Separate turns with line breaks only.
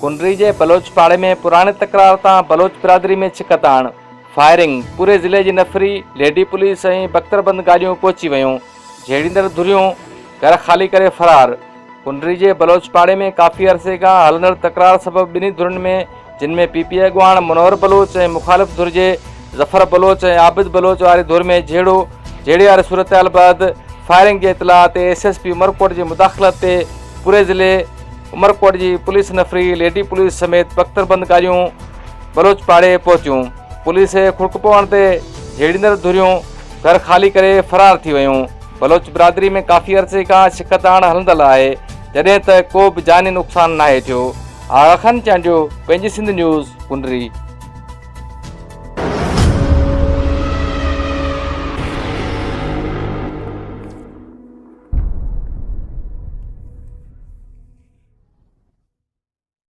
कुंडरी जे बलोच पाड़े में पुराने तकरार तां बलोच बिरादरी में छिकत आण फायरिंग। पूरे ज़िले जी नफ़री लेडी पुलिस ऐं बख्तरबंद गाड़ियूं पहुची वयूं। झेड़ींदड़ धुरियूं घर खाली करे फरार। कुंडरी जे बलोच पाड़े में काफ़ी अरसे खां हलंदड़ तकरार सबबि ॿिन्ही धुरियुनि में, जिन में पीपी अॻुवाण मनोहर बलोच ऐं मुखालिफ़ धुर जे ज़फ़र बलोच ऐं आबिद बलोच वारी धुर में झेड़े वारी सूरत हाल बैदि फायरिंग जे इतला ते एसएसपी उमरकोट जी मुदाख़लत ते पूरे ज़िले उमरकोट जी पुलिस नफ़री लेडी पुलिस समेत बख्तरबंद गाड़ियूं बलोच पाड़े पहुतियूं। पुलिस जे खुड़क पवण ते झेड़ींदड़ धुरियूं घर खाली करे फरार थी वयूं। बलोच बिरादरी में काफ़ी अरसे खां छिकत आण हलंदड़ आहे, जॾहिं त को बि जानी नुक़सानु नाहे थियो। आगाखान चांडियो, पंहिंजी सिंध न्यूज़, कुंडरी।